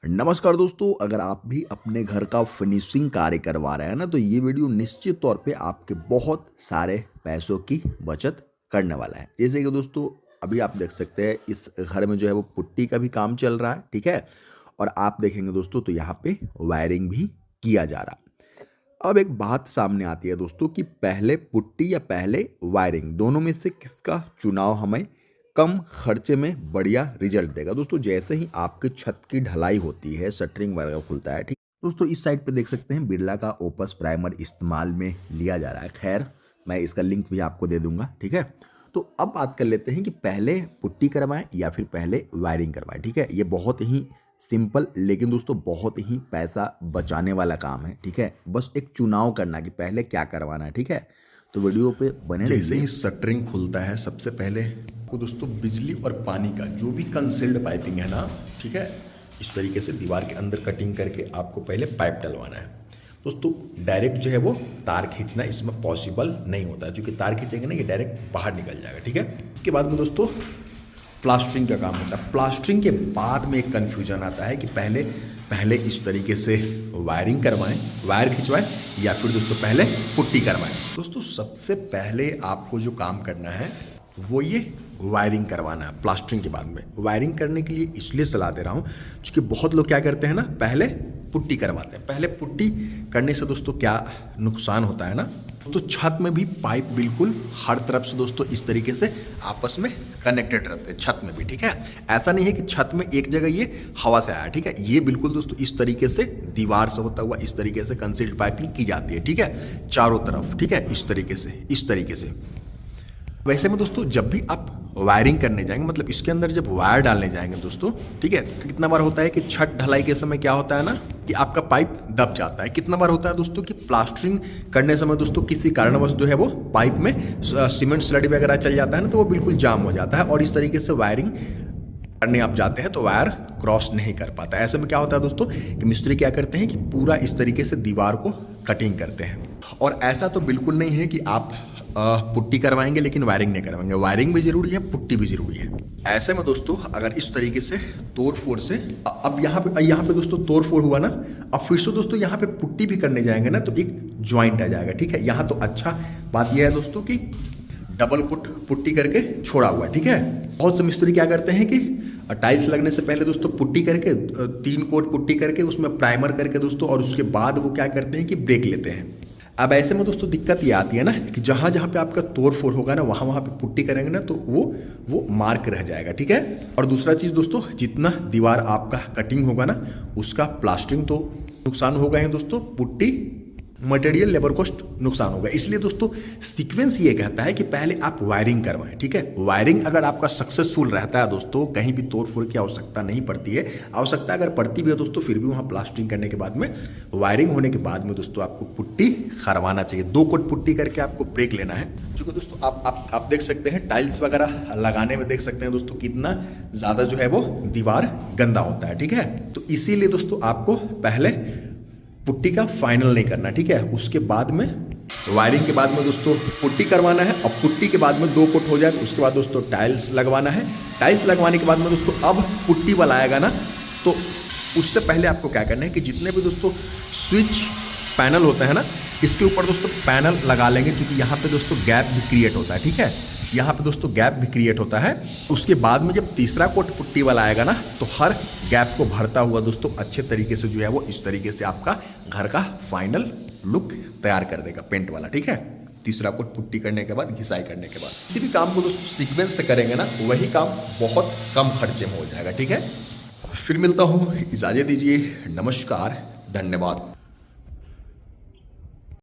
नमस्कार दोस्तों, अगर आप भी अपने घर का फिनिशिंग कार्य करवा रहे हैं ना, तो ये वीडियो निश्चित तौर पे आपके बहुत सारे पैसों की बचत करने वाला है। जैसे कि दोस्तों अभी आप देख सकते हैं इस घर में जो है वो पुट्टी का भी काम चल रहा है, ठीक है? और आप देखेंगे दोस्तों तो यहाँ पे वायरिंग भी किया जा रहा है। अब एक बात सामने आती है दोस्तों कि पहले पुट्टी या पहले वायरिंग, दोनों में से किसका चुनाव हमें कम खर्चे में बढ़िया रिजल्ट देगा। दोस्तों जैसे ही आपकी छत की ढलाई होती है, शटरिंग वगैरह खुलता है, ठीक दोस्तों इस साइड पे देख सकते हैं बिरला का ओपस प्राइमर इस्तेमाल में लिया जा रहा है। खैर मैं इसका लिंक भी आपको दे दूंगा, ठीक है? तो अब बात कर लेते हैं कि पहले पुट्टी करवाएं या फिर पहले वायरिंग करवाएं, ठीक है? ये बहुत ही सिंपल लेकिन दोस्तों बहुत ही पैसा बचाने वाला काम है, ठीक है? बस एक चुनाव करना कि पहले क्या करवाना है, ठीक है? तो वीडियो पे बने रहिए। जैसे ही शटरिंग खुलता है सबसे पहले को दोस्तों बिजली और पानी का जो भी कंसील्ड पाइपिंग है ना, ठीक है, इस तरीके से दीवार के अंदर कटिंग करके आपको पहले पाइप डलवाना है। दोस्तों डायरेक्ट जो है वो तार खींचना इसमें पॉसिबल नहीं होता है, क्योंकि तार खींचेंगे ना ये डायरेक्ट बाहर निकल जाएगा, ठीक है? इसके बाद में दोस्तों प्लास्टरिंग का काम होता है। प्लास्टरिंग के बाद में एक कन्फ्यूजन आता है कि पहले इस तरीके से वायरिंग करवाएं, वायर खिंचवाएं, या फिर दोस्तों पहले पुट्टी करवाएं। दोस्तों सबसे पहले आपको जो काम करना है वो ये वायरिंग करवाना है। प्लास्टरिंग के बाद में वायरिंग करने के लिए इसलिए सलाह दे रहा हूँ क्योंकि बहुत लोग क्या करते हैं ना, पहले पुट्टी करवाते हैं। पहले पुट्टी करने से दोस्तों क्या नुकसान होता है ना, तो छत में भी पाइप बिल्कुल हर तरफ से दोस्तों इस तरीके से आपस में कनेक्टेड रहते हैं, छत में भी, ठीक है? ऐसा नहीं है कि छत में एक जगह ये हवा से आया, ठीक है? ये बिल्कुल दोस्तों इस तरीके से दीवार से होता हुआ इस तरीके से कंसील्ड पाइपिंग की जाती है, ठीक है? चारों तरफ, ठीक है? इस तरीके से। वैसे में दोस्तों जब भी आप वायरिंग करने जाएंगे, मतलब इसके अंदर जब वायर डालने जाएंगे दोस्तों, ठीक है, कितना बार होता है कि छत ढलाई के समय क्या होता है ना कि आपका पाइप दब जाता है। कितना बार होता है दोस्तों कि प्लास्टरिंग करने समय दोस्तों किसी कारणवश जो है वो पाइप में सीमेंट स्लरी वगैरह चल जाता है ना, तो वो बिल्कुल जाम हो जाता है और इस तरीके से वायरिंग करने आप जाते हैं तो वायर क्रॉस नहीं कर पाता। ऐसे में क्या होता है दोस्तों कि मिस्त्री क्या करते हैं कि पूरा इस तरीके से दीवार को कटिंग करते हैं। और ऐसा तो बिल्कुल नहीं है कि आप पुट्टी करवाएंगे लेकिन वायरिंग नहीं करवाएंगे। वायरिंग भी जरूरी है, पुट्टी भी जरूरी है। ऐसे में दोस्तों अगर इस तरीके से तोड़ फोड़ से अब यहाँ पे दोस्तों तोड़ फोड़ हुआ ना, अब फिर से दोस्तों यहाँ पे पुट्टी भी करने जाएंगे ना तो एक ज्वाइंट आ जाएगा, ठीक है? यहाँ तो अच्छा बात यह है दोस्तों कि डबल कोट पुट्टी करके छोड़ा हुआ है, ठीक है? बहुत से मिस्त्री क्या करते हैं कि टाइल्स लगने से पहले दोस्तों पुट्टी करके 3 कोट पुट्टी करके उसमें प्राइमर करके दोस्तों, और उसके बाद वो क्या करते हैं कि ब्रेक लेते हैं। अब ऐसे में दोस्तों दिक्कत ये आती है ना कि जहाँ जहाँ पे आपका तोड़ फोड़ होगा ना, वहाँ पे पुट्टी करेंगे ना तो वो मार्क रह जाएगा, ठीक है? और दूसरा चीज़ दोस्तों, जितना दीवार आपका कटिंग होगा ना उसका प्लास्टरिंग तो नुकसान होगा ही दोस्तों, पुट्टी मटेरियल लेबर कॉस्ट नुकसान होगा। इसलिए दोस्तों सीक्वेंस ये कहता है कि पहले आप वायरिंग करवाएं, ठीक है? वायरिंग अगर आपका सक्सेसफुल रहता है दोस्तों, कहीं भी तोड़ फोड़ की आवश्यकता नहीं पड़ती है। आवश्यकता अगर पड़ती भी है दोस्तों फिर भी वहाँ प्लास्टरिंग करने के बाद में, वायरिंग होने के बाद में दोस्तों आपको पुट्टी करवाना चाहिए। 2 कोट पुट्टी करके आपको ब्रेक लेना है। क्योंकि दोस्तों आप देख सकते हैं टाइल्स वगैरह लगाने में देख सकते हैं दोस्तों कितना ज़्यादा जो है वो दीवार गंदा होता है, ठीक है? तो इसीलिए दोस्तों आपको पहले पुट्टी का फाइनल नहीं करना, ठीक है? उसके बाद में वायरिंग के बाद में दोस्तों पुट्टी करवाना है। अब पुट्टी के बाद में 2 कोट हो जाए तो उसके बाद दोस्तों टाइल्स लगवाना है। टाइल्स लगवाने के बाद में दोस्तों अब पुट्टी वाला आएगा ना, तो उससे पहले आपको क्या करना है कि जितने भी दोस्तों स्विच पैनल होता है ना, इसके ऊपर दोस्तों पैनल लगा लेंगे, क्योंकि यहाँ पे दोस्तों गैप भी क्रिएट होता है, ठीक है? यहाँ पे दोस्तों गैप भी क्रिएट होता है। उसके बाद में जब तीसरा कोट पुट्टी वाला आएगा ना, तो हर गैप को भरता हुआ दोस्तों अच्छे तरीके से जो है वो इस तरीके से आपका घर का फाइनल लुक तैयार कर देगा पेंट वाला, ठीक है? तीसरा कोट पुट्टी करने के बाद, घिसाई करने के बाद, किसी भी काम को दोस्तों सीक्वेंस से करेंगे ना, वही काम बहुत कम खर्चे में हो जाएगा, ठीक है? फिर मिलता हूँ, इजाज़त दीजिए, नमस्कार, धन्यवाद।